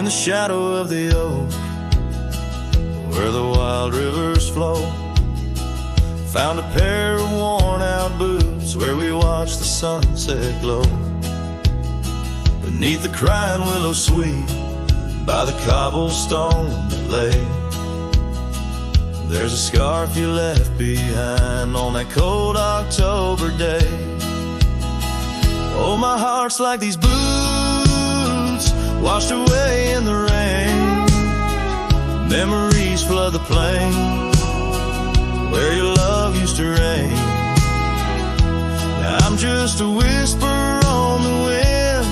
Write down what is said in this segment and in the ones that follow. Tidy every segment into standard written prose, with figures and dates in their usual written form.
in the shadow of the oak, where the wild rivers flow. Found a pair of worn out boots where we watched the sunset glow. Beneath the crying willow sweet, by the cobblestone that lay, there's a scarf you left behind on that cold October day. Oh, my heart's like these boots washed away in the rain. Memories flood the plain where your love used to reign. Now I'm just a whisper on the wind.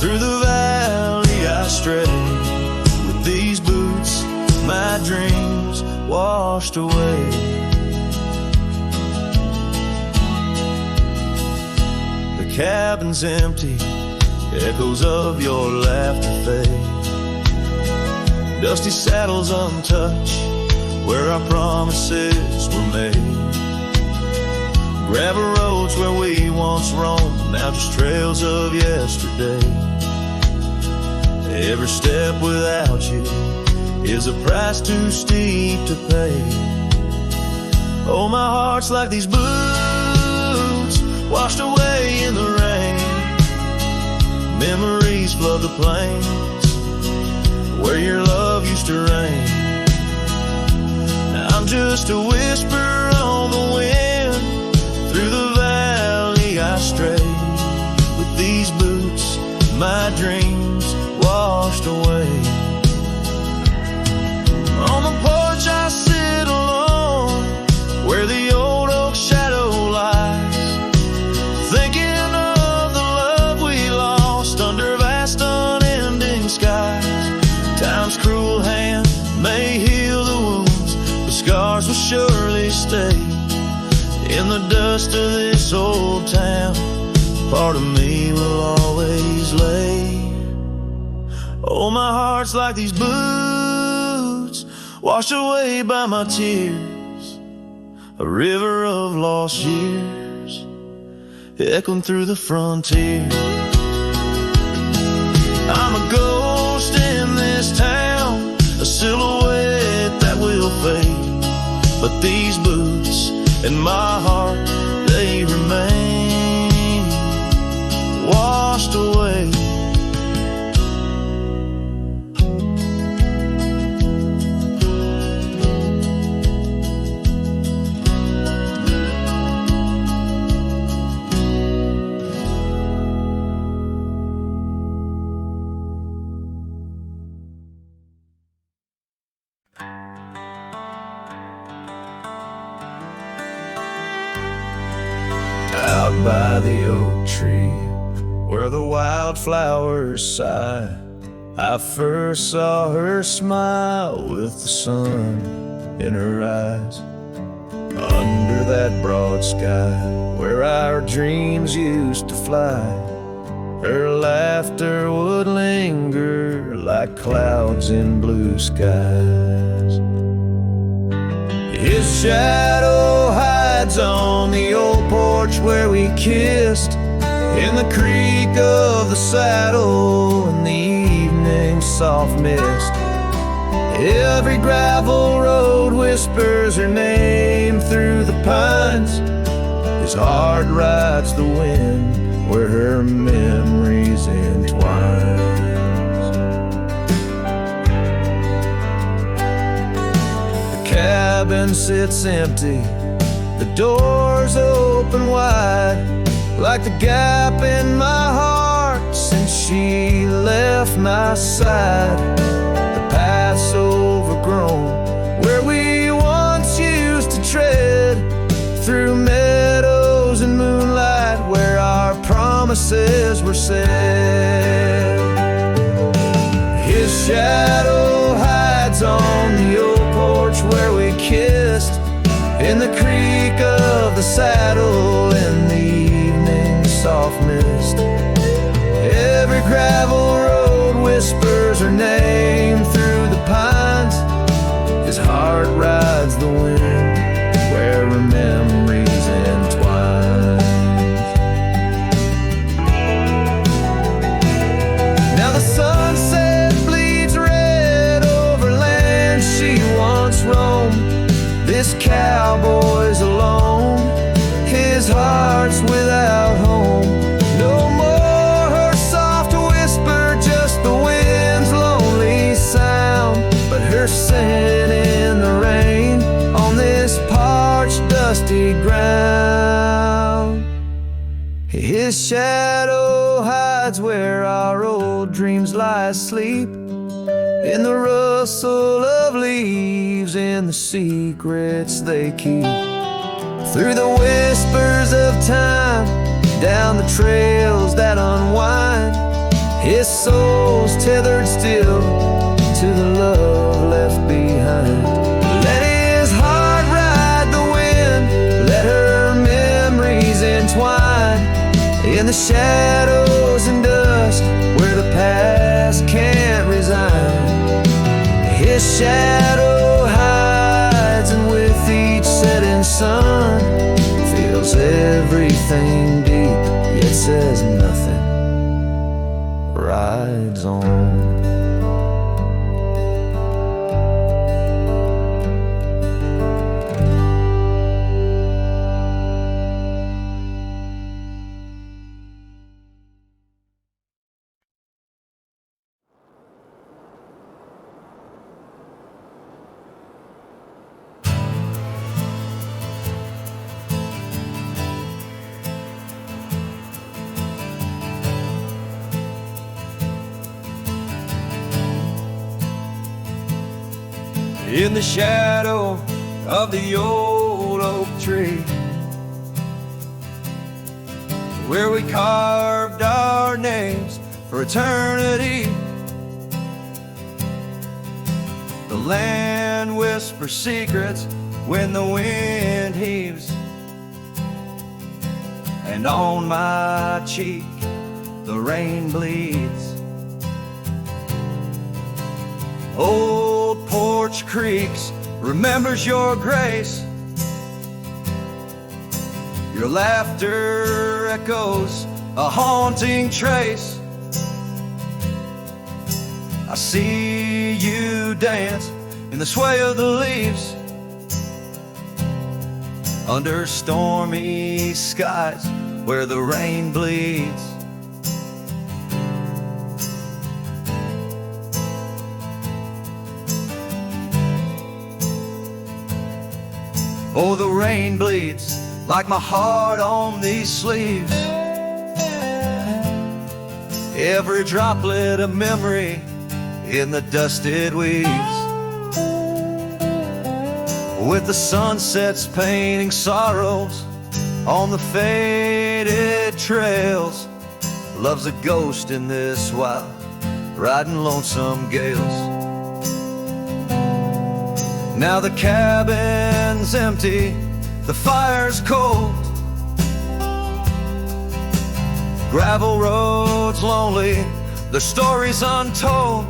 Through the valley I stray. With these boots, my dreams washed away. The cabin's empty, echoes of your laughter fade. Dusty saddles untouched, where our promises were made. Gravel roads where we once roamed, now just trails of yesterday. Every step without you is a price too steep to pay. Oh, my heart's like these boots washed away in the rain. Memories flood the plains where your love used to reign. Now I'm just a whisper on the wind. Through the valley I stray. With these boots, my dreams washed away. On the porch I sit alone, where the old oak shadow lies, thinking of the love we lost under vast unending skies. Time's cruel hand may heal the wounds, but scars will surely stay. In the dust of this old town, part of me will always lay. Oh, my heart's like these boots washed away by my tears, a river of lost years echoing through the frontier. I'm a ghost in this town, a silhouette that will fade, but these boots in my heart, they remain washed away. By the oak tree, where the wildflowers sigh, I first saw her smile with the sun in her eyes. Under that broad sky, where our dreams used to fly, her laughter would linger like clouds in blue skies. His shadow hides on the old porch where we kissed, in the creak of the saddle in the evening soft mist. Every gravel road whispers her name through the pines. His heart rides the wind where her memories entwine. Cabin sits empty, the doors open wide, like the gap in my heart since she left my side. The path's overgrown, where we once used to tread, through meadows and moonlight, where our promises were said. His shadow hides on the old porch where we kissed, in the creak of the saddle in the evening soft mist. Every gravel road whispers her name through the pines. His heart rides the wind where her memories entwine. Now the sunset bleeds ground. His shadow hides where our old dreams lie asleep, in the rustle of leaves, in the secrets they keep. Through the whispers of time, down the trails that unwind, his soul's tethered still to the love left behind. Let his heart ride the wind, let her memories entwine, in the shadows and dust where the past can't resign. His shadow hides, and with each setting sun, feels everything deep, yet says nothing, rides on. In the shadow of the old oak tree, where we carved our names for eternity, the land whispers secrets when the wind heaves, and on my cheek the rain bleeds. Old porch creaks remembers your grace, your laughter echoes a haunting trace. I see you dance in the sway of the leaves, under stormy skies where the rain bleeds. Oh, the rain bleeds like my heart on these sleeves, every droplet of memory in the dusted weeds, with the sunsets painting sorrows on the faded trails. Love's a ghost in this wild, riding lonesome gales. Now the cabin's empty, the fire's cold, gravel roads lonely, the stories untold,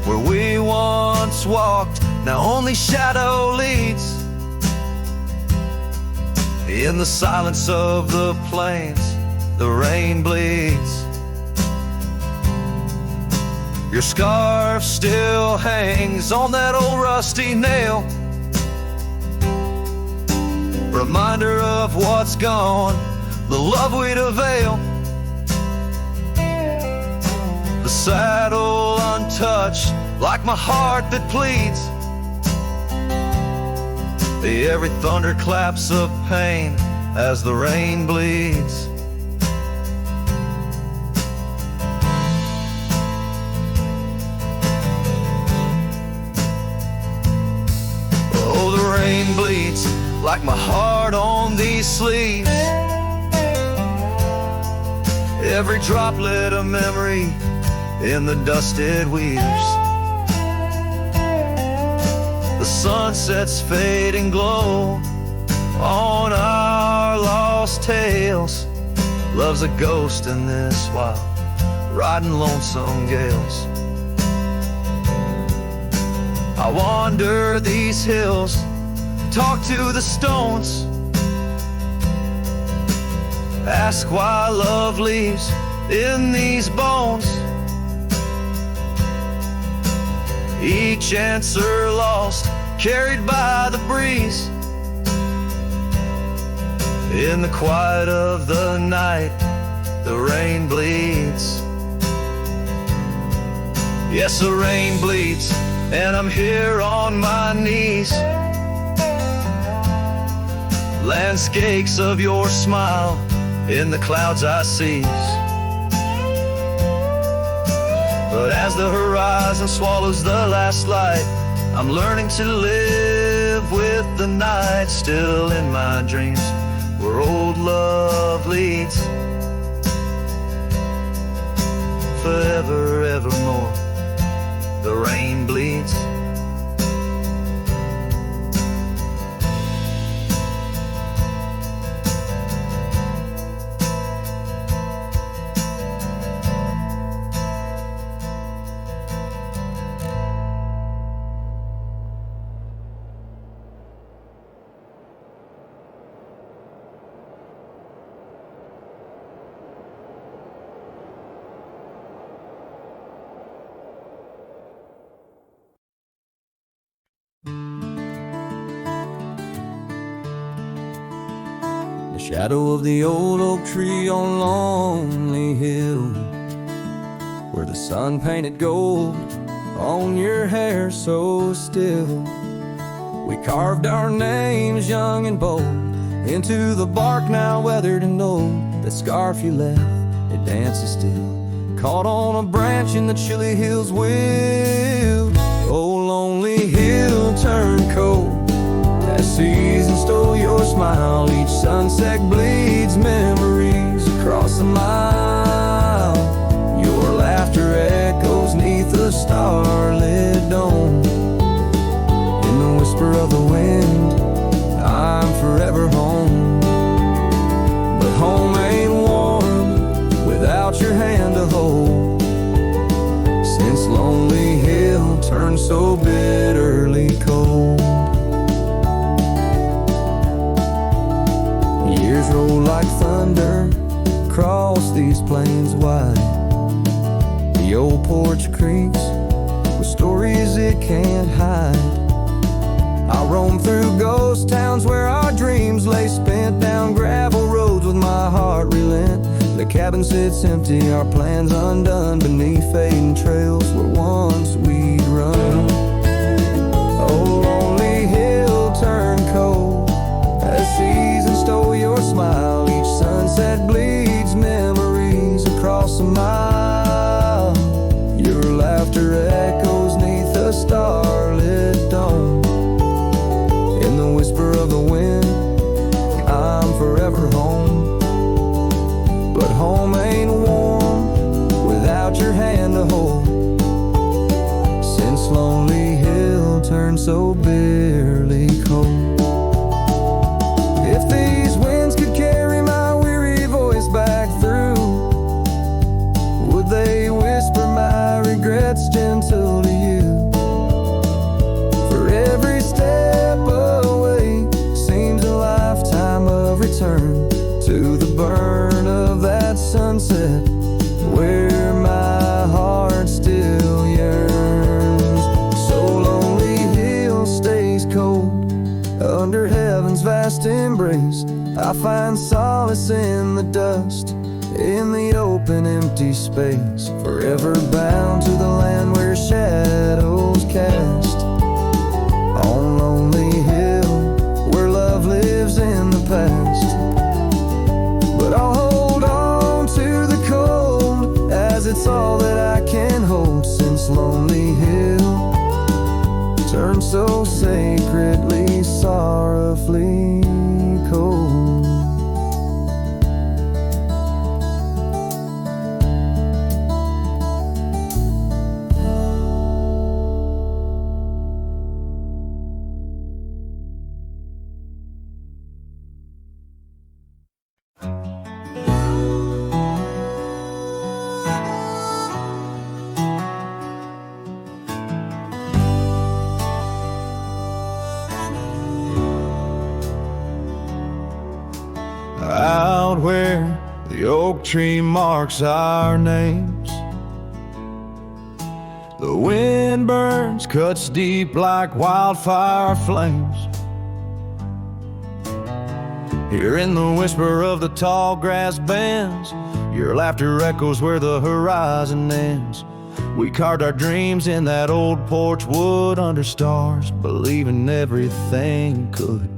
where we once walked, now only shadow leads, in the silence of the plains, the rain bleeds. Your scarf still hangs on that old rusty nail, reminder of what's gone, the love we'd avail. The saddle untouched, like my heart that pleads, every thunder claps of pain as the rain bleeds. Rain bleeds like my heart on these sleeves, every droplet of memory in the dusted weaves. The sunset's fading glow on our lost tales. Love's a ghost in this wild, riding lonesome gales. I wander these hills, talk to the stones, ask why love leaves in these bones. Each answer lost, carried by the breeze, in the quiet of the night, the rain bleeds. Yes, the rain bleeds, and I'm here on my knees, landscapes of your smile in the clouds I seize. But as the horizon swallows the last light, I'm learning to live with the night. Still in my dreams, where old love leads, forever, evermore, the rain bleeds. The shadow of the old oak tree on Lonely Hill, where the sun painted gold on your hair so still. We carved our names young and bold into the bark now weathered and old. That scarf you left, it dances still, caught on a branch in the chilly hills wild. Oh, lonely hill turned cold as season stole your smile. Each sunset bleeds memories across the mile. Your laughter echoes neath the starlit dome. In the whisper of the wind, I'm forever home. But home ain't warm without your hand to hold. Since Lonely Hill turned so bitterly cold. Years roll like thunder across these plains wide. The old porch creaks with stories it can't hide. I roam through ghost towns where our dreams lay spent, down gravel roads with my heart relent. The cabin sits empty, our plans undone, beneath fading trails where once we'd run. Oh, lonely hill turned cold as season stole your smile. Each sunset bleeds memories across a mile. Your laughter echoes neath the starlit dome. In the whisper of the wind, I'm forever home. But home ain't warm without your hand to hold. Since Lonely Hill turned so bitterly cold. If these winds could carry my weary voice back through, would they whisper my regrets gentle to you? For every step away seems a lifetime of return to the burn of that sunset where my heart still yearns. So Lonely Hill stays cold under heaven's vast embrace. I find solace in the dust, in the open empty space, forever bound to the land where shadows cast. On Lonely Hill, where love lives in the past. But I'll hold on to the cold, as it's all that I can hold. Since Lonely Hill turned so sacredly, sorrowfully cold. Out where the oak tree marks our names, the wind burns, cuts deep like wildfire flames. Here in the whisper of the tall grass bends, your laughter echoes where the horizon ends. We carved our dreams in that old porch wood under stars, believing everything could.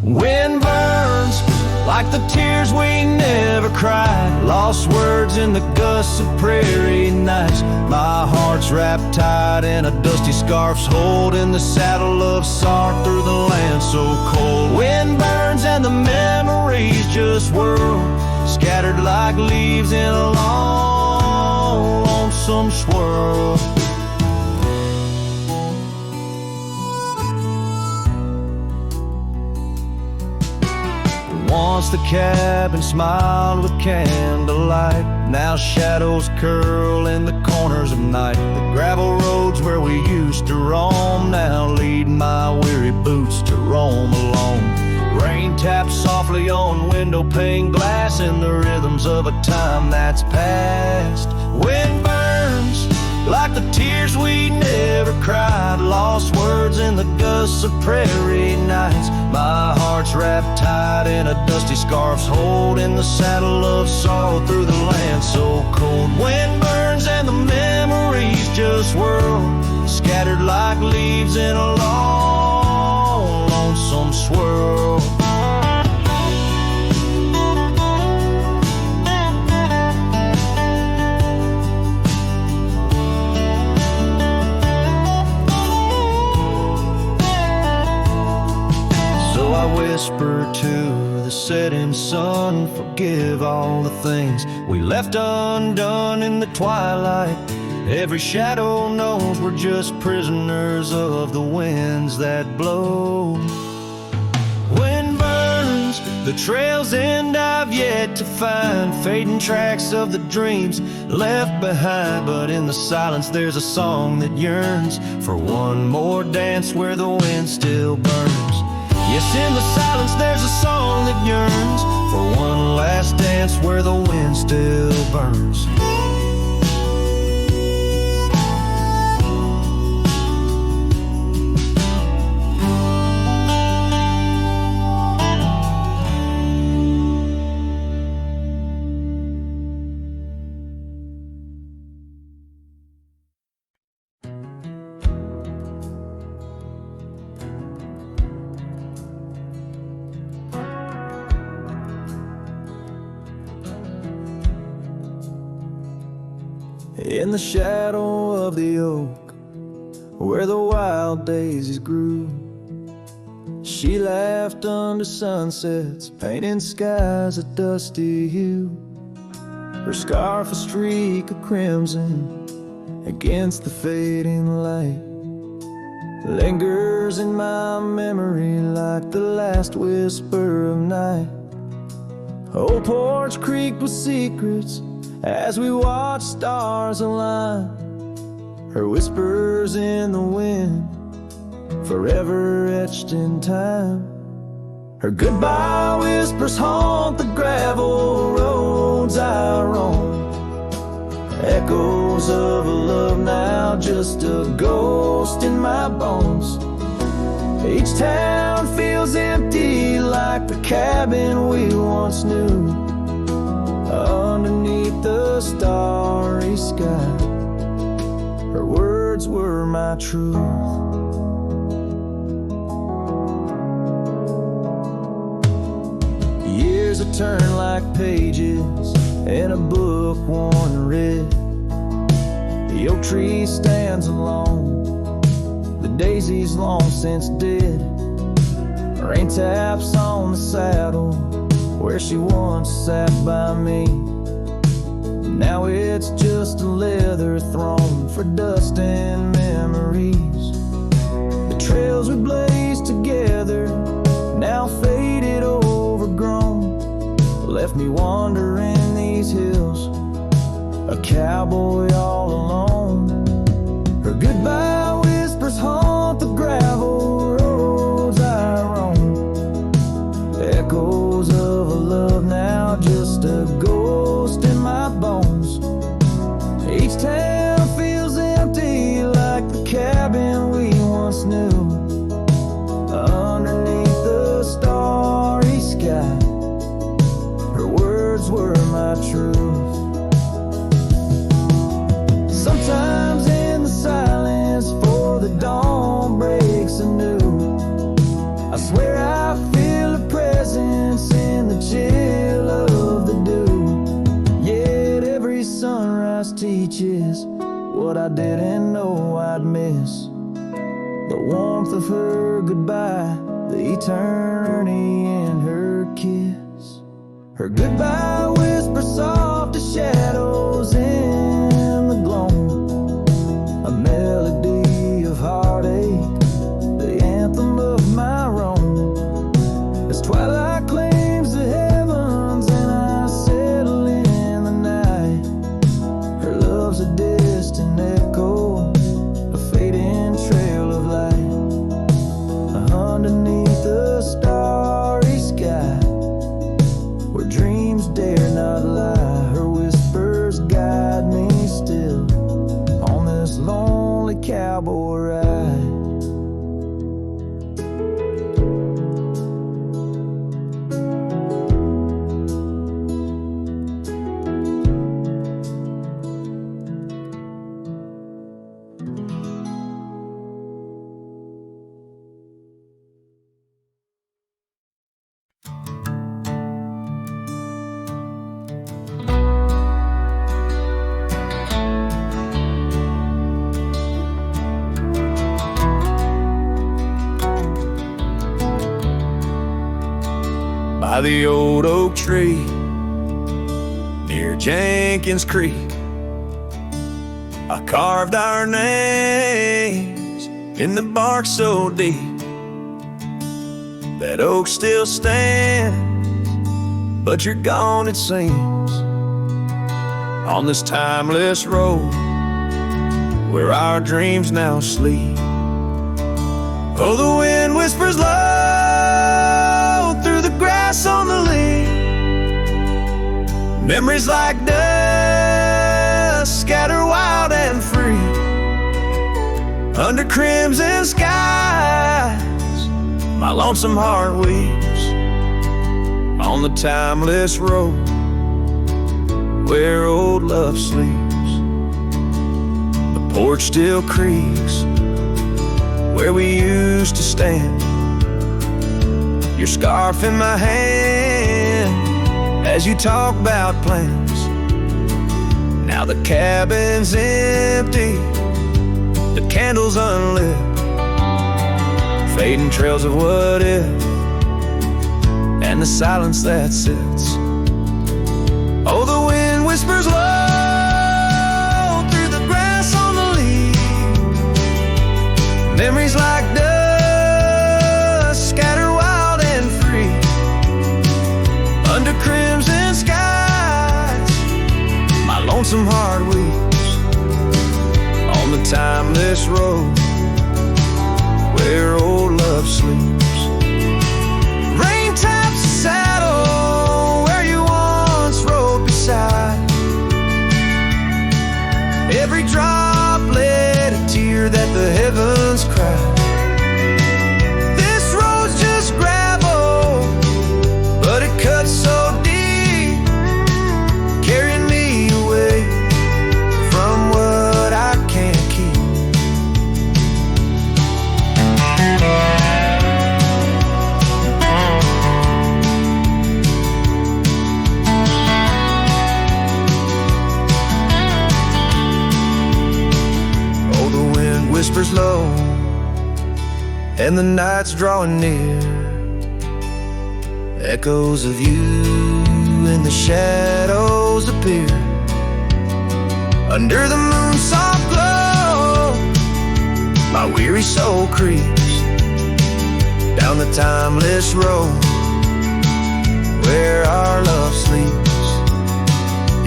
Wind burns like the tears we never cried, lost words in the gusts of prairie nights. My heart's wrapped tight in a dusty scarf's holding the saddle of sorrow through the land so cold. Wind burns and the memories just whirl, scattered like leaves in a long, lonesome swirl. Once the cabin smiled with candlelight, now shadows curl in the corners of night. The gravel roads where we used to roam now lead my weary boots to roam alone. Rain taps softly on window pane glass in the rhythms of a time that's past. Wind burns like the tears we never cried, lost words in the gusts of prairie nights. My heart's wrapped tight in a dusty scarf's holding the saddle of sorrow through the land so cold. Wind burns and the memories just whirl, scattered like leaves in a long, lonesome swirl. I whisper to the setting sun, forgive all the things we left undone in the twilight. Every shadow knows we're just prisoners of the winds that blow. Wind burns, the trail's end I've yet to find, fading tracks of the dreams left behind. But in the silence there's a song that yearns for one more dance where the wind still burns. Yes, in the silence there's a song that yearns for one last dance where the wind still burns. In the shadow of the oak, where the wild daisies grew, she laughed under sunsets, painting skies a dusty hue. Her scarf a streak of crimson against the fading light, lingers in my memory like the last whisper of night. Old Porch creaked with secrets as we watch stars align, her whispers in the wind, forever etched in time. Her goodbye whispers haunt the gravel roads I roam, echoes of a love now just a ghost in my bones. Each town feels empty like the cabin we once knew, underneath the starry sky. Her words were my truth. Years have turned like pages in a book worn red. The oak tree stands alone, the daisy's long since dead. Rain taps on the saddle where she once sat by me. Now it's just a leather throne for dust and memories. The trails we blazed together, now faded, overgrown, left me wandering these hills, a cowboy all alone. Her goodbye whispers haunt the gravel roads I roam, echoes of a love now just a ghost in my bones. Each town feels empty like the cabin we once knew, underneath the starry sky. Her words were my truth. dance in the chill of the dew. Yet every sunrise teaches what I didn't know I'd miss. The warmth of her goodbye, the eternity in her kiss. Her goodbye whisper soft as shadows in the gloam. A melody of heartache, the anthem of my wrong. As twilight claims the heavens and I settle in the night, her love's a distant echo, a fading trail of light. Underneath the starry sky, where dreams dare not lie, her whispers guide me still on this lonely cowboy ride. By the old oak tree near Jenkins Creek, I carved our names in the bark so deep that oak still stands, but you're gone it seems. On this timeless road where our dreams now sleep, oh, the wind whispers low through the grass on the lea. Memories like dust scatter wild and free under crimson skies. My lonesome heart weeps on the timeless road where old love sleeps. The porch still creaks where we used to stand, your scarf in my hand as you talk about plans. Now the cabin's empty, the candles unlit, fading trails of what if, and the silence that sits. Oh, the wind whispers low through the grass on the lea. Memories like dust scatter wild and free under crimson skies. My lonesome heart weeps on the timeless road where old love sleeps. Rain taps the saddle where you once rode beside. Every droplet a tear that the heavens cry. This road's just gravel, but it cuts so deep, carrying me away from what I can't keep. Oh, the wind whispers low and the night's drawing near. Echoes of you in the shadows appear. Under the moon's soft glow, my weary soul creeps down the timeless road where our love sleeps.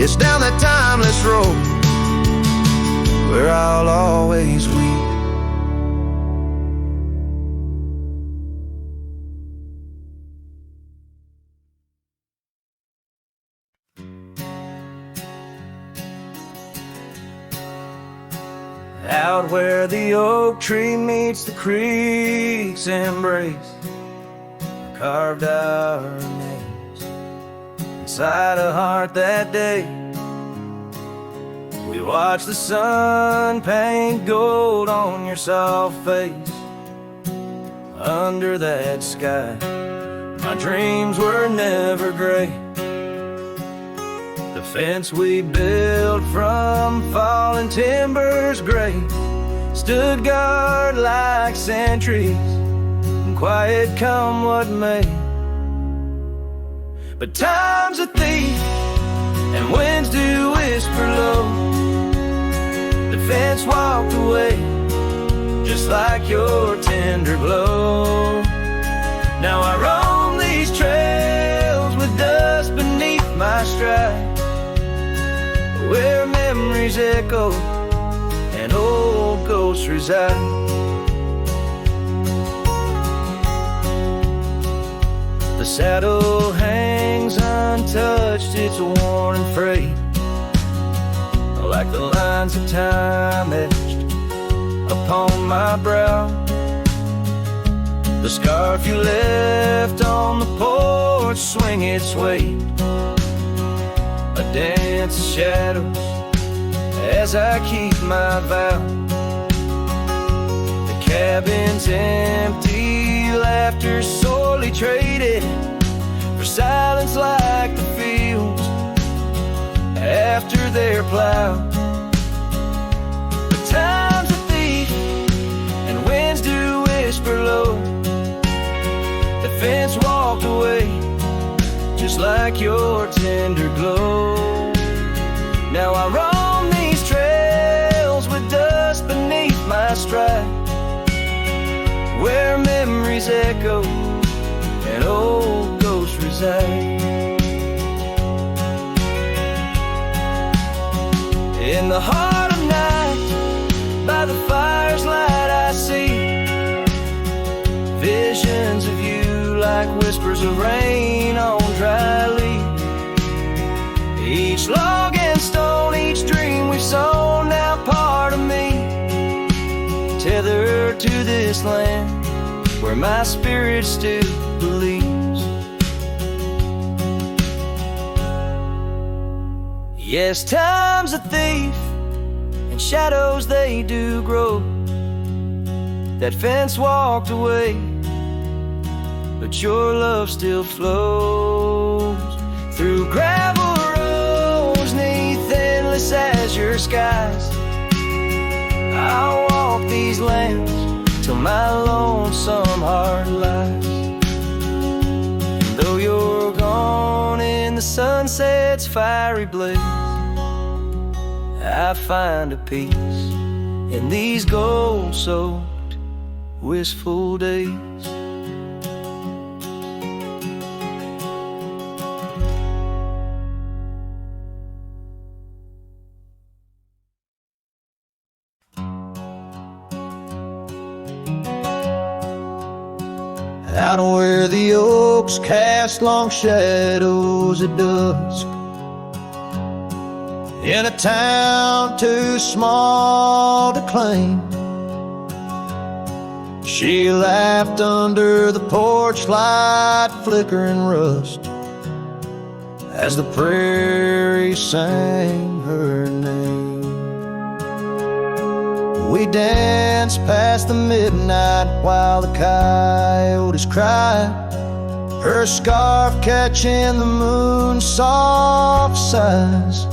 It's down that timeless road where I'll always weep. Out where the oak tree meets the creek's embrace, carved our names inside a heart that day. We watched the sun paint gold on your soft face under that sky. My dreams were never gray. The fence we built from fallen timbers gray stood guard like sentries, and quiet come what may. But time's a thief, and winds do whisper low. The fence walked away, just like your tender glow. Now I roam these trails with dust beneath my stride, where memories echo and old ghosts reside. The saddle hangs untouched, it's worn and frayed, like the lines of time etched upon my brow. The scarf you left on the porch swing its weight, a dance of shadows as I keep my vow. The cabin's empty, laughter sorely traded for silence like the fields after their plow. But time's a thief, and winds do whisper low. The fence walked away, just like your tender glow. Now I roam these trails with dust beneath my stride, where memories echo and old ghosts reside. In the heart of night, by the fire's light I see visions of you like whispers of rain on dry leaves. Each log and stone, each dream we've sown, now part of me, tethered to this land where my spirit still believes. Yes, time's a thief, and shadows they do grow. That fence walked away, but your love still flows through gravel roads, neath endless azure skies. I'll walk these lands till my lonesome heart lies. And though you're gone in the sunset's fiery blaze, I find a peace in these gold-soaked, wistful days. Out where the oaks cast long shadows at dusk, in a town too small to claim, she laughed under the porch light flickering rust as the prairie sang her name. We danced past the midnight while the coyotes cried, her scarf catching the moon's soft sighs.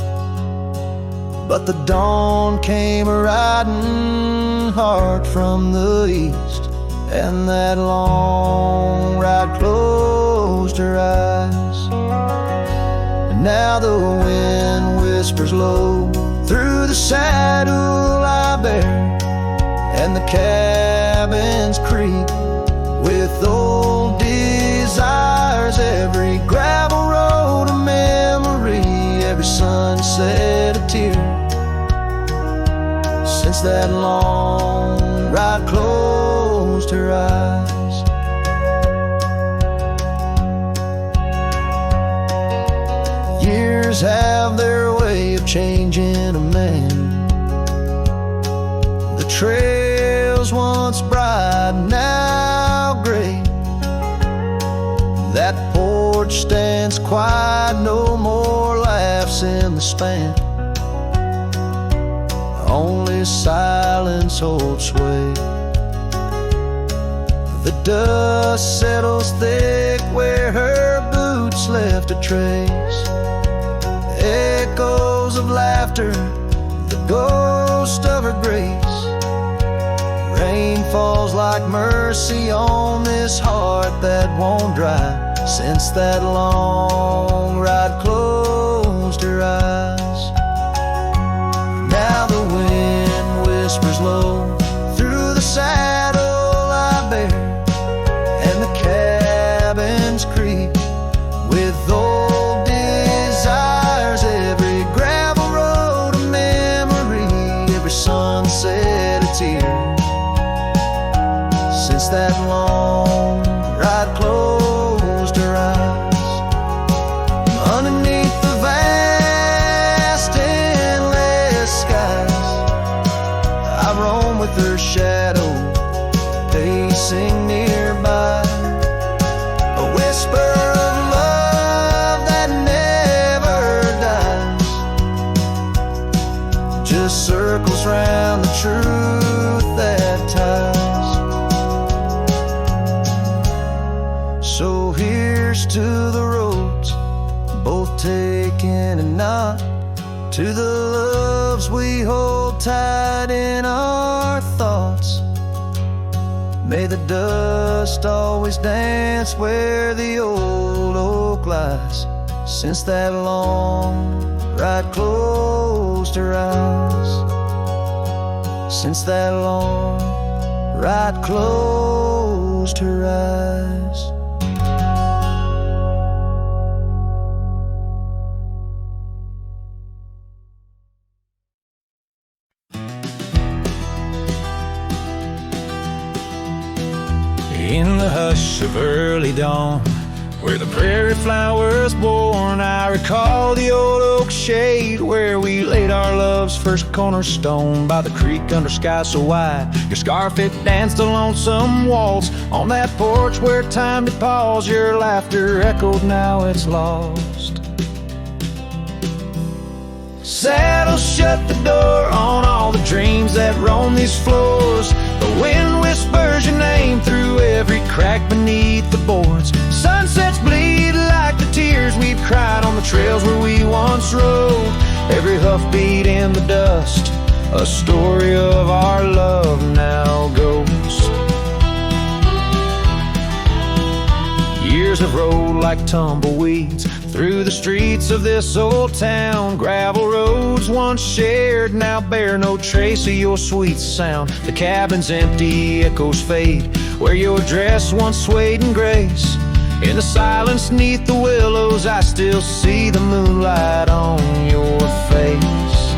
But the dawn came riding hard from the east, and that long ride closed her eyes. And now the wind whispers low through the saddle I bear, and the cabins creak with old desires. Every gravel road a memory, every sunset a tear, since that long ride closed her eyes. Years have their way of changing a man. The trails once bright, now gray. That porch stands quiet, no more laughs in the span. Only silence holds sway. The dust settles thick where her boots left a trace. Echoes of laughter, the ghost of her grace. Rain falls like mercy on this heart that won't dry. Since that long ride closed her eyes. Now the wind whispers low through the saddle I bear, and the cabins creak with old desires. Every gravel road a memory, every sunset a tear. Since that long ride closed her eyes. Underneath the vast endless skies, I roam with her shadow pacing nearby. A whisper of love that never dies, just circles round the truth that ties. So here's to the roads, both taken and not, to the loves we hold tight in our thoughts. May the dust always dance where the old oak lies. Since that long ride closed her eyes. Since that long ride closed her eyes. In the hush of early dawn, where the prairie flowers born, I recall the old oak shade where we laid our love's first cornerstone. By the creek under sky so wide, your scarf it danced a lonesome waltz. On that porch where time did pause, your laughter echoed, now it's lost. Saddle shut the door on all the dreams that roam these floors. The wind whispers your name through every crack beneath the boards. Sunsets bleed like the tears we've cried on the trails where we once rode. Every hoofbeat in the dust, a story of our love now goes. Years have rolled like tumbleweeds through the streets of this old town. Gravel roads once shared now bear no trace of your sweet sound. The cabin's empty, echoes fade where your dress once swayed in grace. In the silence neath the willows, I still see the moonlight on your face.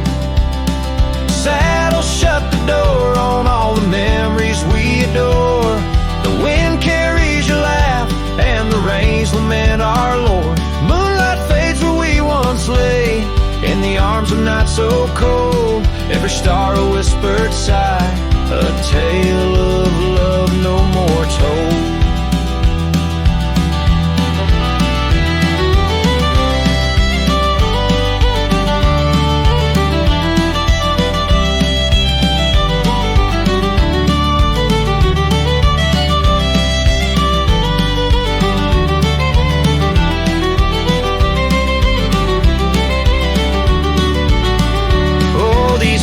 Saddle shut the door on all the memories we adore. The wind carries your laugh and the rains lament our Lord. Moonlight fades where we once lay in the arms of night so cold. Every star a whispered sigh, a tale of love no more told.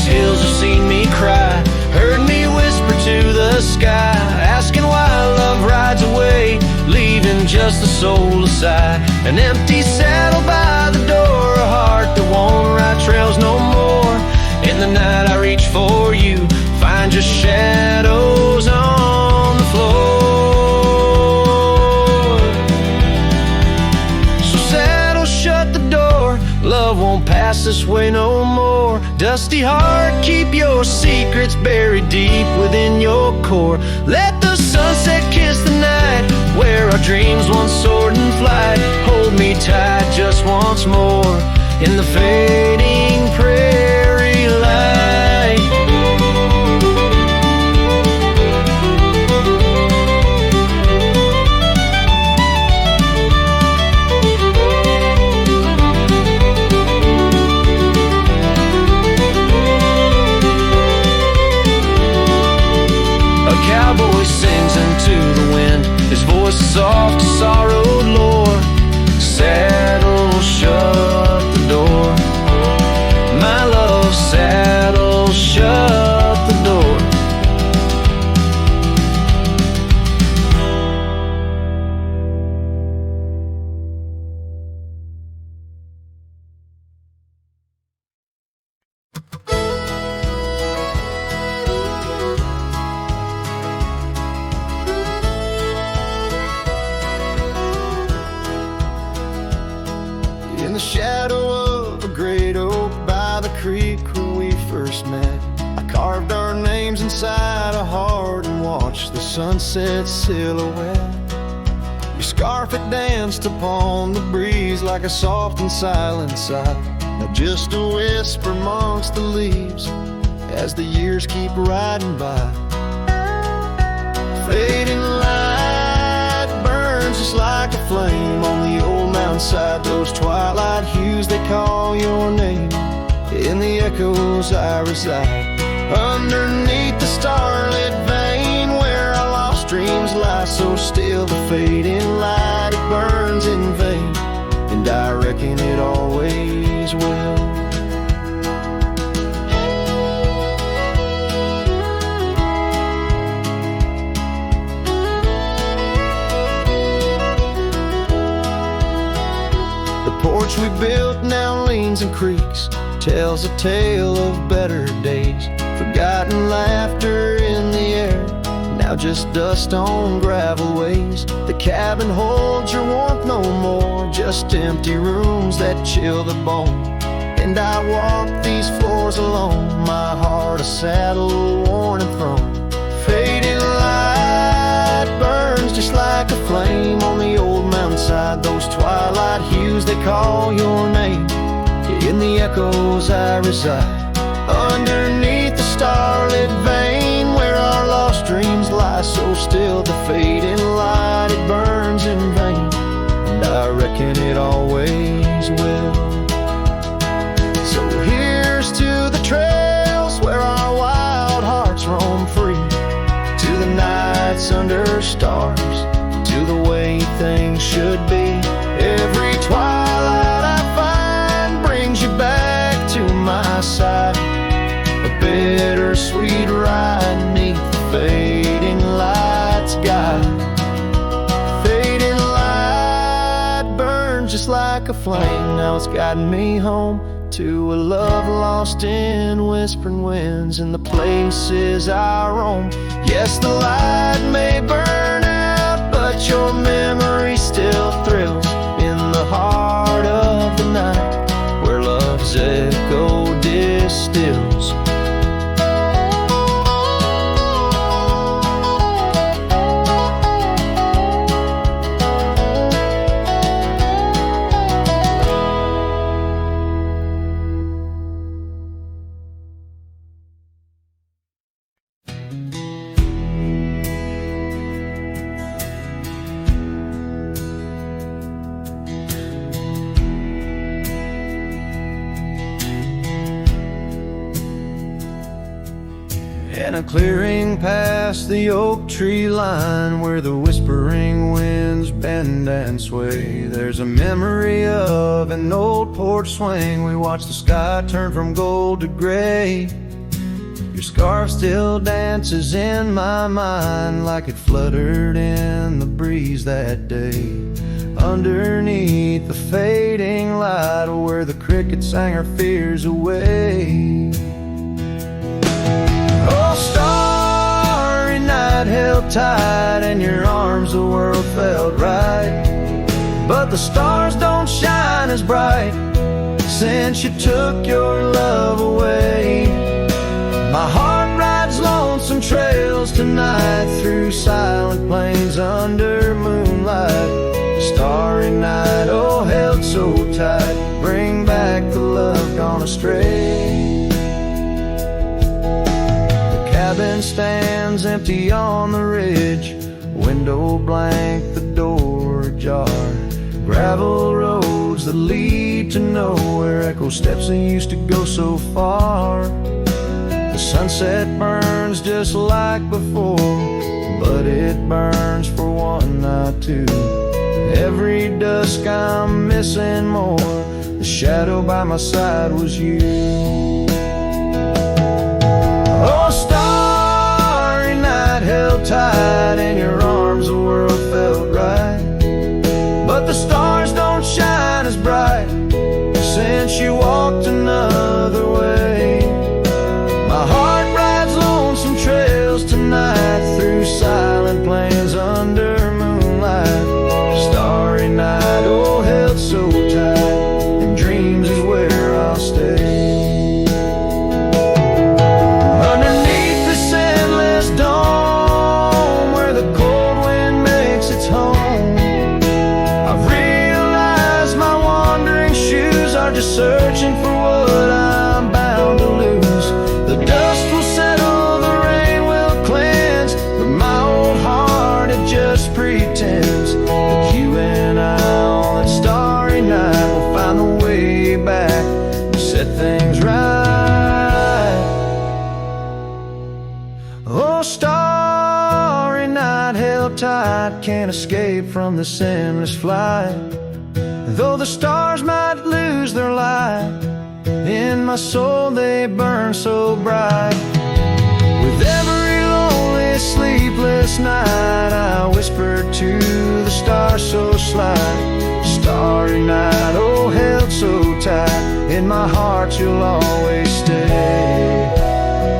Hills have seen me cry, heard me whisper to the sky, asking why love rides away, leaving just the soul aside. An empty saddle by the door, a heart that won't ride trails no more. In the night I reach for you, find your shadows on the floor. So saddle shut the door, love won't pass this way no more. Dusty heart, keep your secrets buried deep within your core. Let the sunset kiss the night where our dreams once soared in flight. Hold me tight just once more in the fading prairie light. A cowboy sings into the wind, his voice is soft as sorrowed lore. Saddle, shut the door. My love, saddle, shut the door. In the shadow of a great oak by the creek where we first met, I carved our names inside a heart and watched the sunset silhouette. Your scarf, it danced upon the breeze like a soft and silent sigh, now just a whisper amongst the leaves as the years keep riding by. Fading light burns just like a flame on the old mountainside. Those twilight hues, they call your name. In the echoes I reside, underneath the starlit vein where our lost dreams lie so still. The fading light, it burns in vain, and I reckon it always will. The porch we built now leans and creaks, tells a tale of better days. Forgotten laughter in the air, now just dust on gravel ways. The cabin holds your warmth no more, just empty rooms that chill the bone. And I walk these floors alone, my heart a saddle worn and thrown. Fading light burns just like a flame on the old mountainside. Those twilight hues, they call your name. In the echoes I reside, underneath the starlit vein where our lost dreams lie so still. The fading light, it burns in vain, and I reckon it always will. So here's to the trails where our wild hearts roam free, to the nights under stars, to the way things should be. Every twilight I find brings you back to my side, a bittersweet ride neath the fading light sky. Fading light burns just like a flame, now it's guiding me home to a love lost in whispering winds in the places I roam. Yes, the light may burn out, but your memory still thrills in the heart of the night where love's echo distills. In a clearing past the oak tree line where the whispering winds bend and sway, there's a memory of an old porch swing. We watch the sky turn from gold to gray. Your scarf still dances in my mind like it fluttered in the breeze that day. Underneath the fading light where the cricket sang her fears away. Oh, starry night held tight in your arms, the world felt right. But the stars don't shine as bright since you took your love away. My heart rides lonesome trails tonight through silent plains under moonlight. Starry night, oh, held so tight, bring back the love gone astray. Cabin stands empty on the ridge, window blank, the door ajar. Gravel roads that lead to nowhere, echo steps that used to go so far. The sunset burns burns just like before, but it burns for one, not two. Every dusk I'm missing more. The shadow by my side was you. Oh, starry night, held tight in your arms, the world felt right. But the stars don't shine as bright since you walked another way. My heart rides lonesome trails tonight, through silent plains under moonlight. Starry night, oh, held so tight, and dreams is where I'll stay. Underneath this endless dome, where the cold wind makes its home, I've realized my wandering shoes are just searching for what I'm bound to lose. The dust will settle, the rain will cleanse, but my old heart, it just pretends that you and I on that starry night will find the way back and set things right. Oh, starry night, held tight, can't escape from this endless flight. Though the stars might lose their light, in my soul they burn so bright. With every lonely, sleepless night, I whisper to the stars so slight. Starry night, oh, held so tight, in my heart you'll always stay.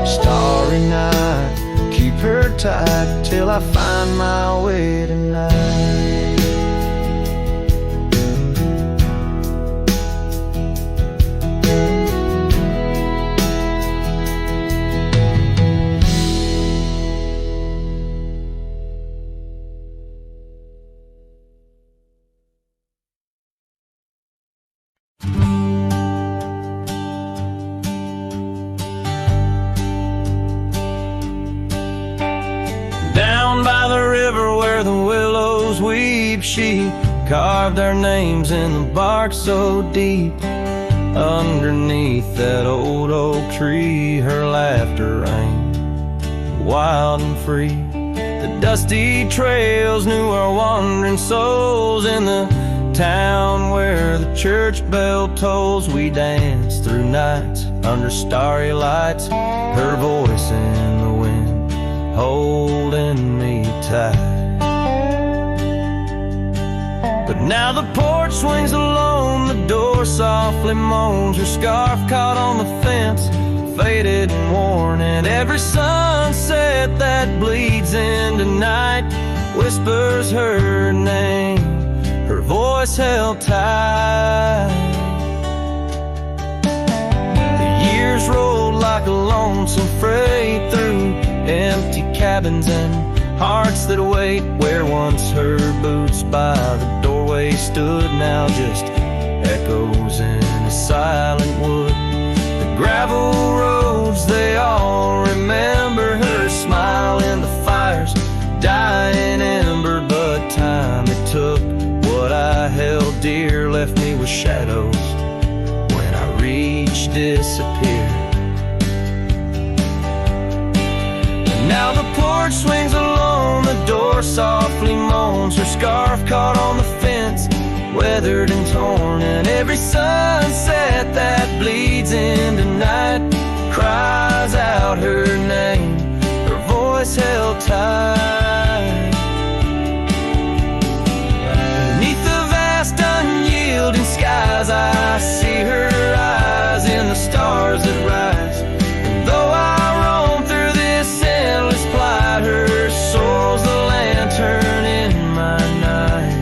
Starry night, keep her tight till I find my way tonight. Down by the river where the willows weep, she carved their names in the bark so deep. Underneath that old oak tree, her laughter rang wild and free. The dusty trails knew our wandering souls. In the town where the church bell tolls, we danced through nights under starry lights, her voice in the wind holding me tight. But now the porch swings alone, the door softly moans, her scarf caught on the fence, faded and worn, and every sunset that bleeds into night whispers her name, her voice held tight. The years rolled like a lonesome freight through empty cabins and hearts that wait, where once her boots by the doorway stood, now just echoes in a silent wood. The gravel roads, they all remember her smile in the fire's dying ember. But time it took, what I held dear left me with shadows when I reached disappear. Now the porch swings alone, the door softly moans, her scarf caught on the fence, weathered and torn, and every sunset that bleeds into night cries out her name, her voice held tight. Beneath the vast unyielding skies, I see her eyes in the stars that rise, and though I roam through this endless plight, her soul's the lantern in my night.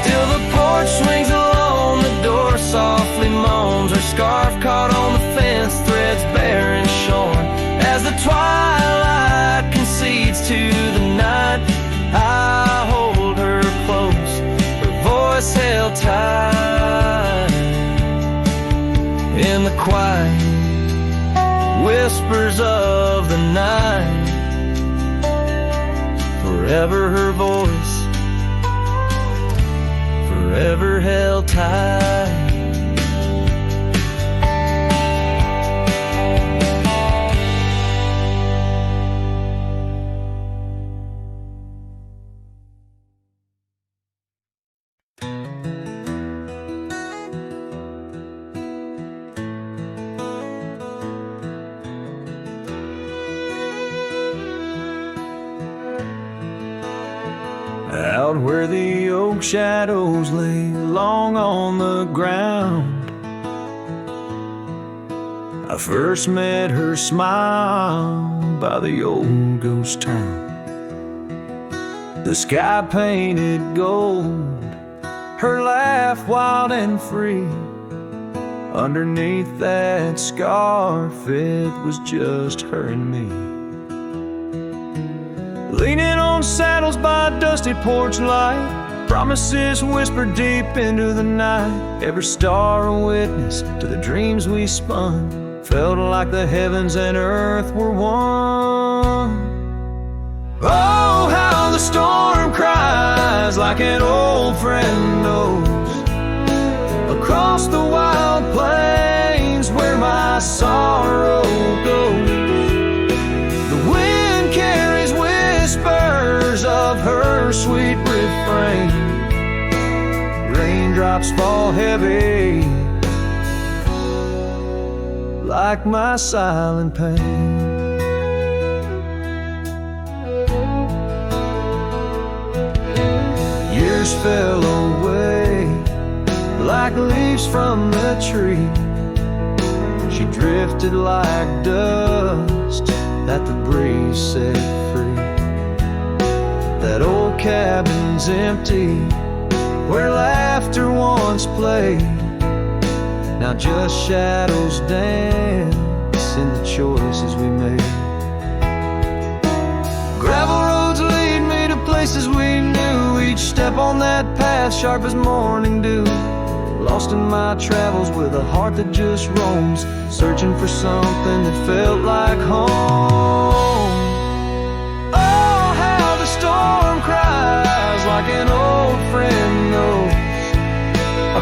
Still the porch swings alone, the door softly moans, her scarf caught on the fence, threads bare and shorn. As the twilight concedes to the night, I hold her close, her voice held tight. In the quiet, whisper whispers of the night. Forever her voice, forever held tight. Out where the oak shadows lay long on the ground, I first met her smile by the old ghost town. The sky painted gold, her laugh wild and free. Underneath that scarf it was just her and me. Leaning on saddles by a dusty porch light, promises whispered deep into the night. Every star a witness to the dreams we spun. Felt like the heavens and earth were one. Oh, how the storm cries like an old friend knows. Across the wild plains where my sorrow goes, the wind carries whispers of her sweet refrain. Raindrops fall heavy like my silent pain. Years fell away like leaves from the tree. She drifted like dust that the breeze set free. That old cabin's empty where laughter once played. Now just shadows dance in the choices we made. Gravel roads lead me to places we knew. Each step on that path sharp as morning dew. Lost in my travels with a heart that just roams, searching for something that felt like home. Oh, how the storm cries like an old friend knows.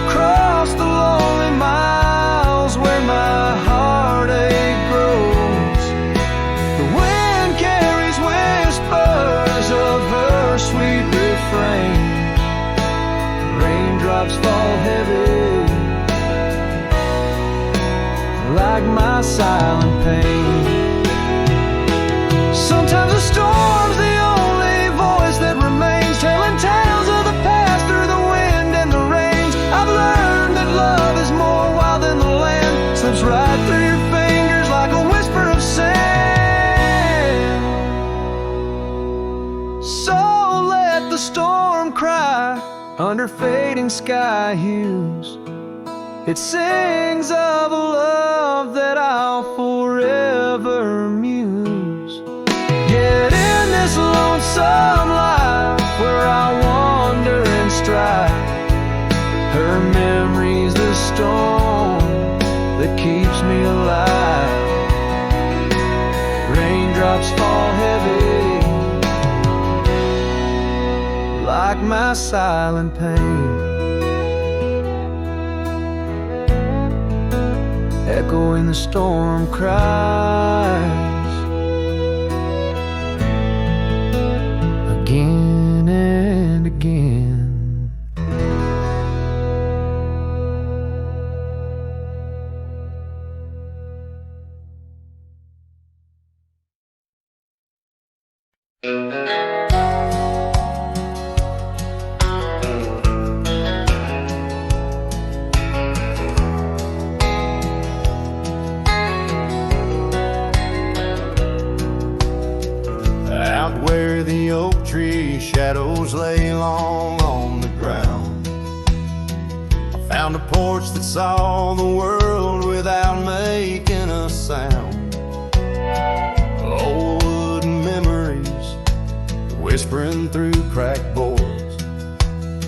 Across the lonely miles where my heartache grows, the wind carries whispers of her sweet refrain. Raindrops fall heavy like my silent pain. Sometimes a storm's the only voice that remains, telling tales of the past through the wind and the rains. I've learned that love is more wild than the land, slips right through your fingers like a whisper of sand. So let the storm cry under fading sky hues. It sings of a love that I'll forever muse. Yet in this lonesome life where I wander and strive, her memory's the storm that keeps me alive. Raindrops fall heavy like my silent pain. Echoing the storm cries again and again. Where the oak tree shadows lay long on the ground, I found a porch that saw the world without making a sound. Old wooden memories whispering through cracked boards.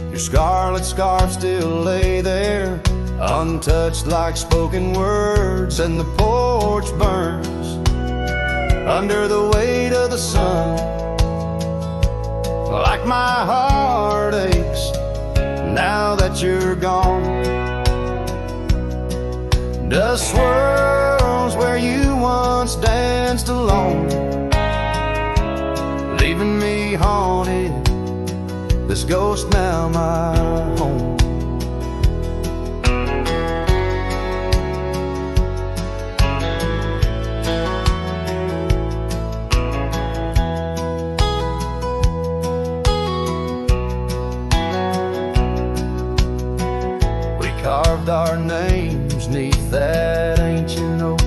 Your scarlet scarf still lay there, untouched like spoken words, and the porch burns under the weight of the sun. Like my heart aches now that you're gone. Dust swirls where you once danced alone, leaving me haunted, this ghost now my home. We carved our names 'neath that ancient oak,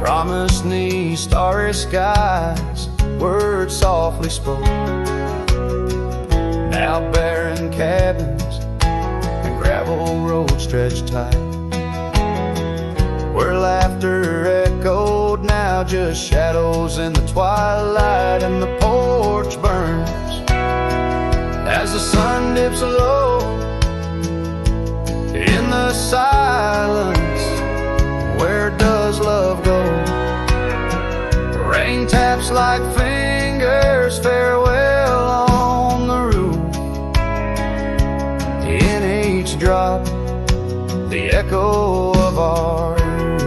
promised 'neath starry skies, words softly spoke. Now barren cabins and gravel roads stretch tight, where laughter echoed, now just shadows in the twilight. And the porch burns as the sun dips low in the silence. Where does love go? Rain taps like fingers, farewell on the roof. In each drop, the echo of our youth.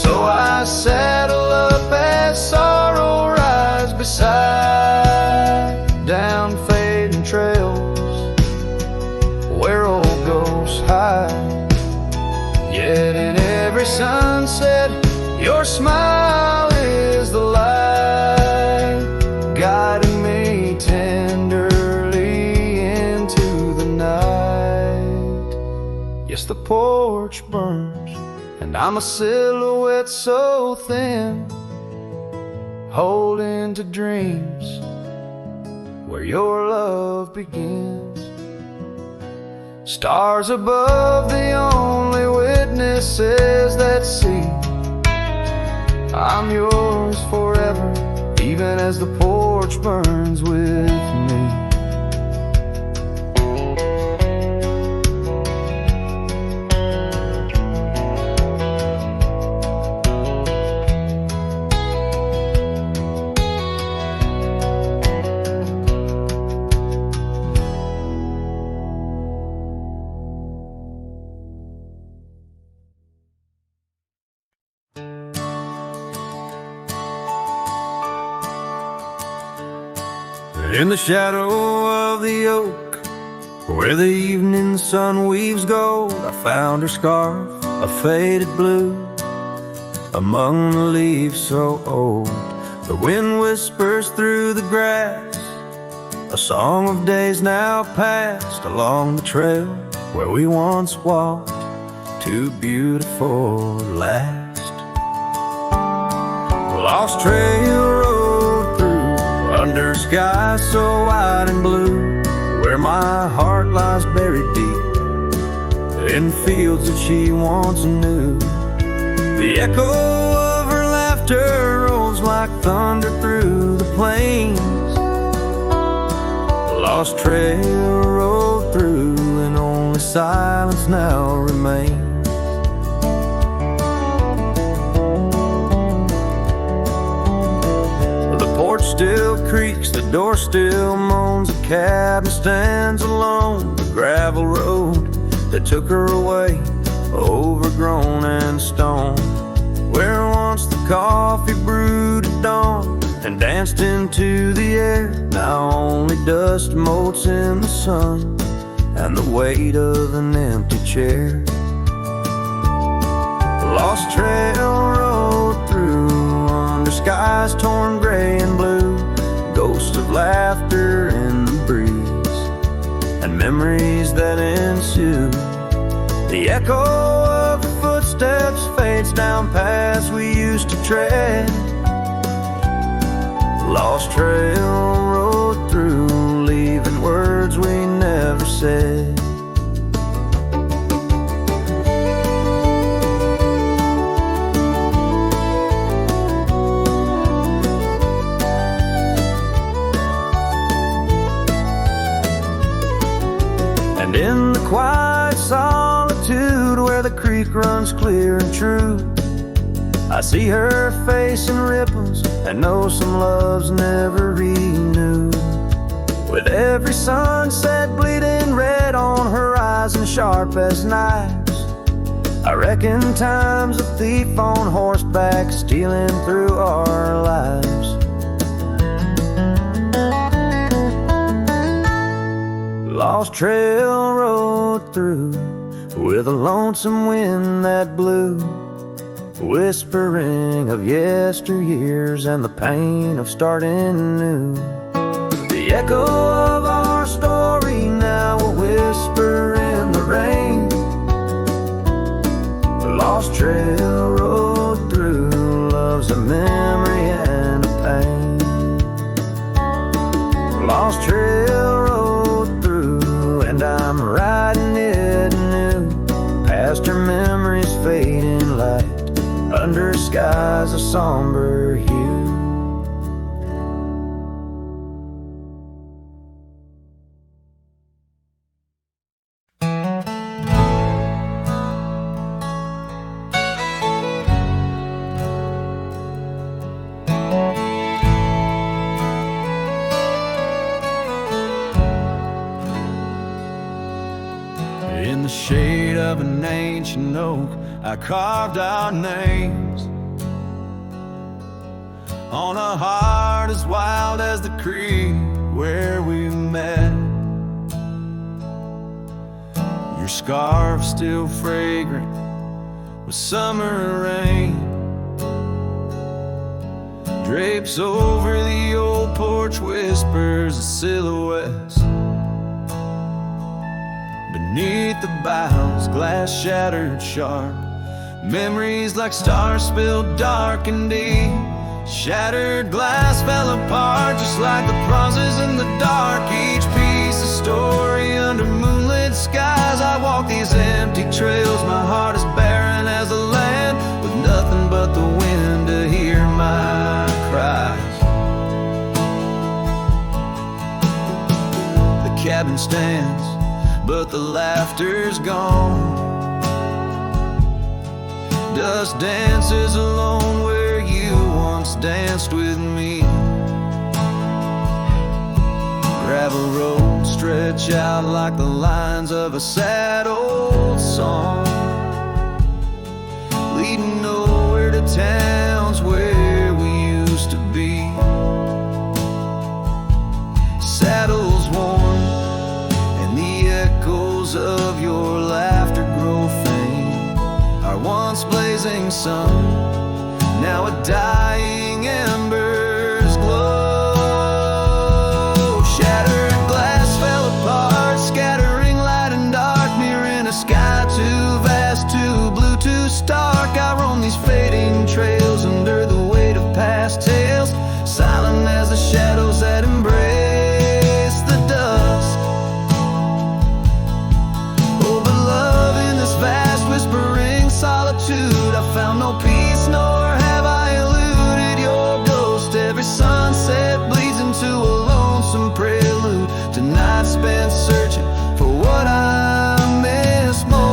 So I saddle up as sorrow rides beside down fading trails where old ghosts hide. Yet in every sunset, your smile is the light, guiding me tenderly into the night. Yes, the porch burns, and I'm a silhouette so thin, holding to dreams where your love begins. Stars above, the only witnesses that see I'm yours forever, even as the porch burns with me. In the shadow of the oak, where the evening sun weaves gold, I found her scarf, a faded blue, among the leaves so old. The wind whispers through the grass, a song of days now past, along the trail where we once walked, too beautiful to last. Lost trail road through under skies so wide and blue, where my heart lies buried deep in fields that she once knew. The echo of her laughter rolls like thunder through the plains. Lost trail road through, and only silence now remains. Still creaks, the door still moans, a cabin stands alone, the gravel road that took her away, overgrown and stone, where once the coffee brewed at dawn and danced into the air, now only dust motes in the sun and the weight of an empty chair. Lost trail road through under skies torn gray and blue, ghosts of laughter in the breeze and memories that ensue. The echo of the footsteps fades down paths we used to tread. Lost trail road through, leaving words we never said. And in the quiet solitude where the creek runs clear and true, I see her face in ripples and know some love's never renewed. With every sunset bleeding red on horizon sharp as knives, I reckon time's a thief on horseback stealing through our lives. Lost trail rode through with a lonesome wind that blew, whispering of yesteryears and the pain of starting new. The echo of our story now a whisper in the rain. The lost trail rode through, love's a memory and a pain. The lost trail rode through, and I'm riding it new, past her memories fading light, under skies of somber hue. In the shade of an ancient oak, I carved our names on a heart as wild as the creek where we met. Your scarf still fragrant with summer rain, drapes over the old porch, whispers of silhouettes. Beneath the boughs, glass shattered sharp, memories like stars spilled dark and deep. Shattered glass fell apart just like the pauses in the dark. Each piece a story under moonlit skies. I walk these empty trails, my heart is barren as the land, with nothing but the wind to hear my cries. The cabin stands, but the laughter's gone. Dust dances alone where you once danced with me. Gravel roads stretch out like the lines of a sad old song, leading nowhere to towns where we used to be. Saddles worn and the echoes of your laughter grow faint. Our once blazing sun, now a dying embers glow. Shattered glass fell apart, scattering light and dark, mirroring a sky too vast, too blue, too stark. I roam these fading trails under the weight of past tales, silent as the shadows that embrace the dusk. Oh, but love in this vast whispering solitude, I found no peace, nor have I eluded your ghost. Every sunset bleeds into a lonesome prelude to nights spent searching for what I miss most.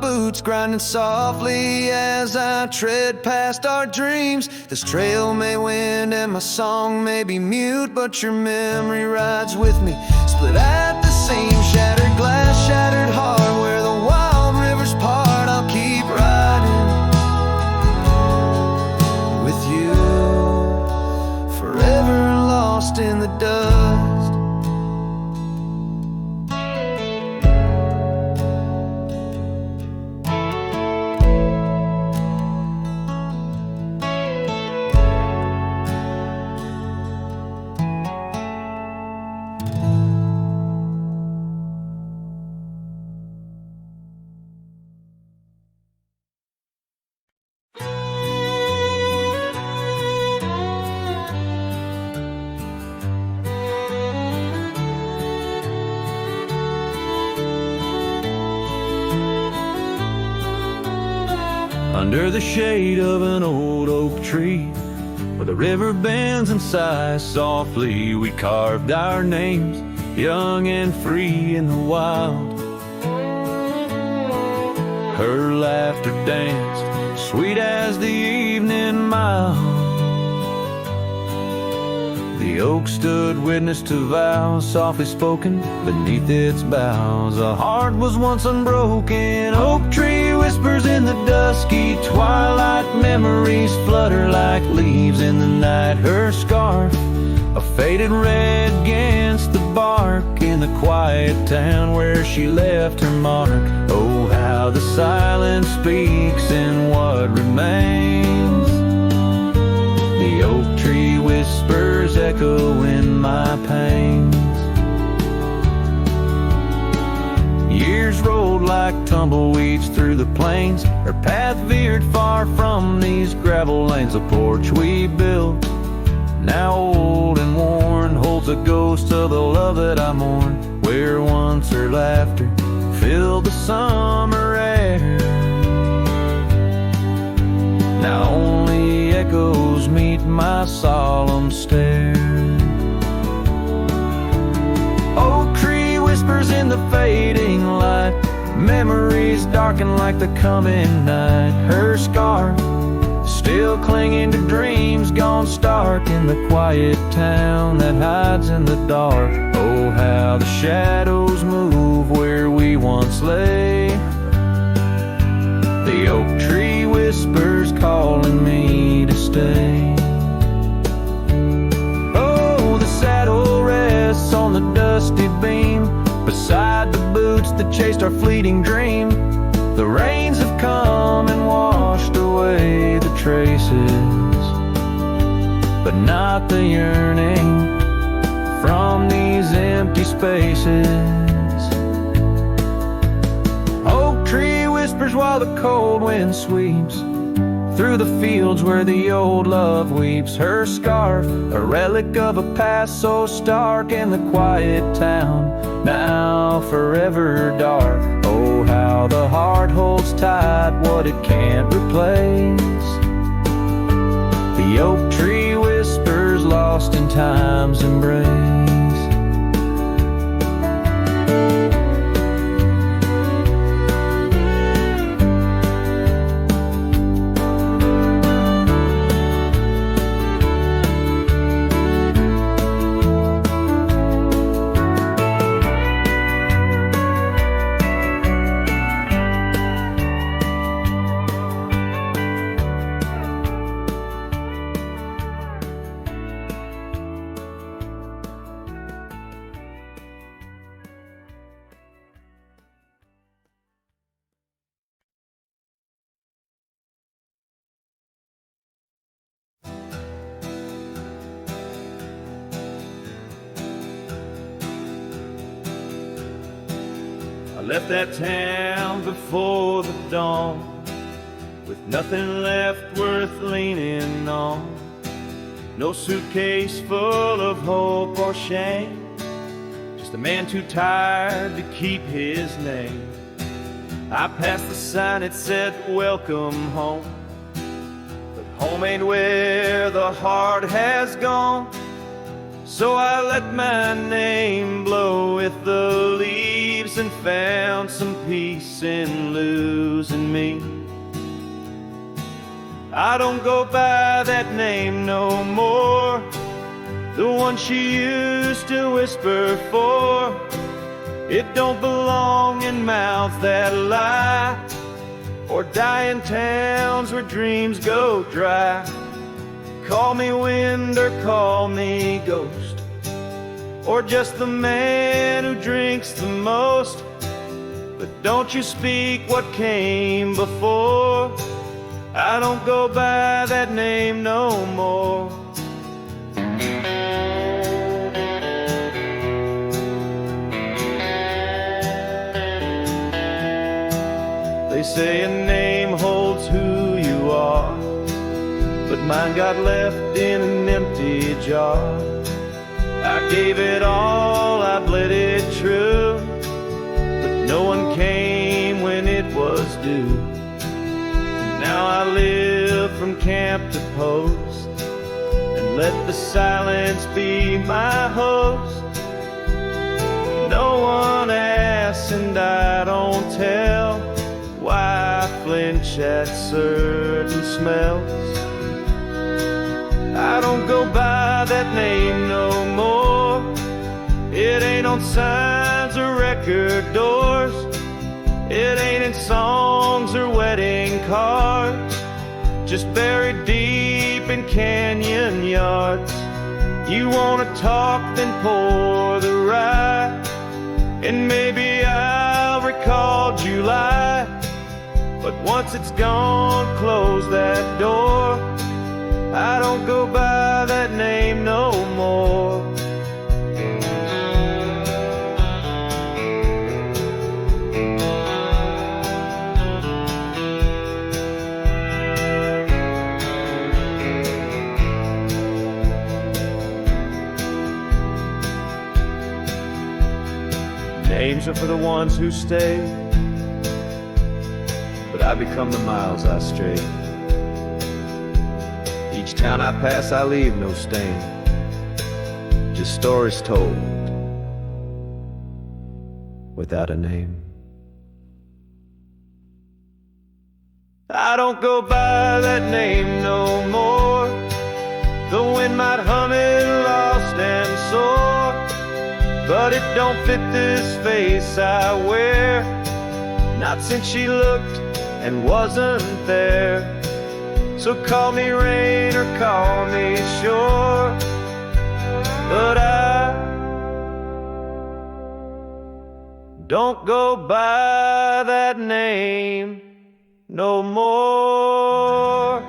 Boots grinding softly as I tread past our dreams. This trail may wind and my song may be mute, but your memory rides with me, split at the seam. Shattered glass, shattered heart, where the wild rivers part. I'll keep riding with you, forever lost in the dust. under the shade of an old oak tree, where the river bends and sighs softly. We carved our names, young and free in the wild. Her laughter danced, sweet as the evening mild. The oak stood witness to vows softly spoken beneath its boughs. A heart was once unbroken. Oak tree whispers in the dusky twilight. Memories flutter like leaves in the night. Her scarf, a faded red against the bark, in the quiet town where she left her mark. Oh, how the silence speaks in what remains. The oak tree whispers echo in my pains. Years rolled like tumbleweeds through the plains. Her path veered far from these gravel lanes. The porch we built, now old and worn, holds a ghost of the love that I mourn. Where once her laughter filled the summer air, now only echoes meet my solemn stare. Oak tree whispers in the fading light. Memories darken like the coming night. Her scarf still clinging to dreams gone stark in the quiet town that hides in the dark. Oh, how the shadows move where we once lay. The oak tree whispers calling me to stay. Oh, the saddle rests on the dusty beam beside the boots that chased our fleeting dream. The rains have come and washed away the traces, but not the yearning from these empty spaces. Oak tree whispers while the cold wind sweeps through the fields where the old love weeps. Her scarf, a relic of a past so stark in the quiet town, now forever dark. Oh, how the heart holds tight what it can't replace. The oak tree whispers lost in time's embrace. I left that town before the dawn, with nothing left worth leaning on. No suitcase full of hope or shame, just a man too tired to keep his name. I passed the sign, it said welcome home, but home ain't where the heart has gone. So I let my name blow with the leaves and found some peace in losing me. I don't go by that name no more, the one she used to whisper for. It don't belong in mouths that lie, or die in towns where dreams go dry. Call me wind or call me ghost, or just the man who drinks the most. But don't you speak what came before. I don't go by that name no more. They say a name holds who you are, but mine got left in an empty jar. I gave it all, I bled it true, but no one came when it was due. Now I live from camp to post, and let the silence be my host. No one asks and I don't tell why I flinch at certain smells. I don't go by that name no more. It ain't on signs or record doors. It ain't in songs or wedding cards. Just buried deep in canyon yards. You wanna talk, then pour the rye, and maybe I'll recall July. But once it's gone, close that door. I don't go by that name no more. Names are for the ones who stay, but I become the miles I stray. Each town I pass I leave no stain, just stories told without a name. I don't go by that name no more. The wind might hum it lost and sore, but it don't fit this face I wear. Not since she looked and wasn't there. So call me rain or call me shore, but I don't go by that name no more.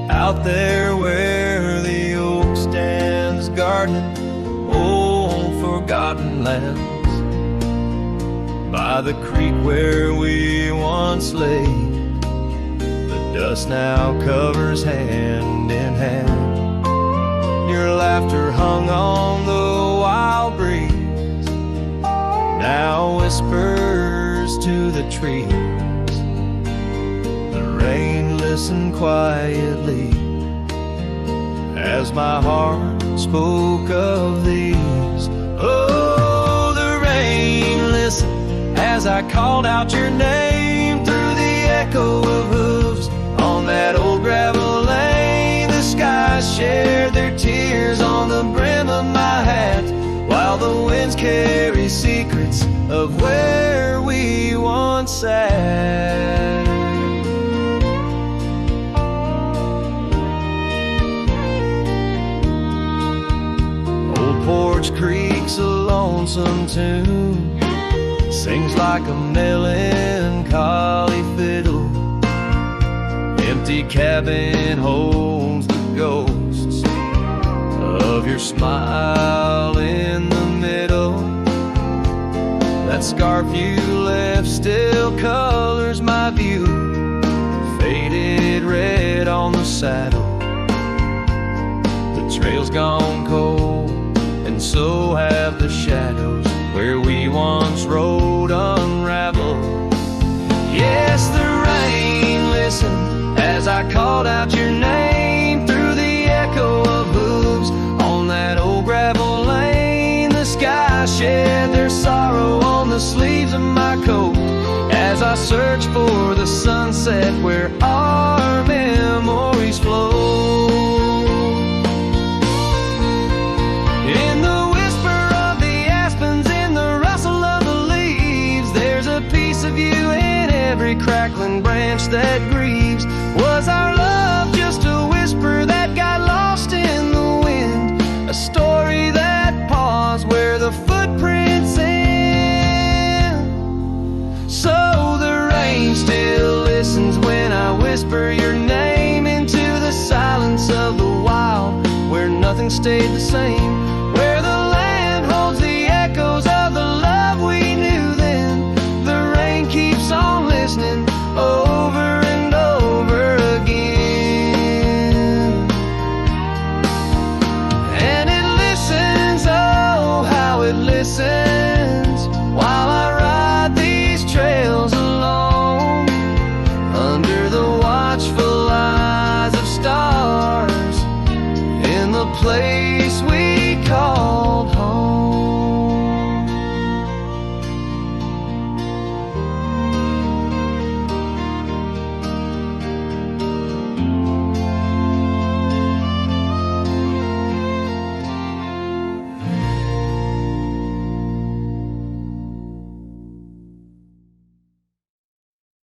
Out there where the oak stands guarding old forgotten lands, by the creek where we once lay, the dust now covers hand in hand. Your laughter hung on the wild breeze, now whispers to the trees. The rain listened quietly as my heart spoke of these. Oh, the rain listened as I called out your name through the echo of hooves on that old gravel lane. The skies shared their tears on the brim of my hat, while the winds carry secrets of where we once sat. Porch Creek's a lonesome tune, sings like a melancholy fiddle. Empty cabin holds the ghosts of your smile in the middle. That scarf you left still colors my view, faded red on the saddle. The trail's gone cold, and so have the shadows where we once rode unraveled. Yes, the rain listened as I called out your name through the echo of hooves on that old gravel lane. The sky shed their sorrow on the sleeves of my coat as I search for the sunset where our memories flow. Every crackling branch that grieves. Was our love just a whisper that got lost in the wind? A story that paused where the footprints end. So the stayed the same. Where the land holds the echoes of the love we knew then. The rain keeps on listening over and over again. And it listens, oh how it listens, while I ride these trails alone, under the watchful eyes of stars, in the place we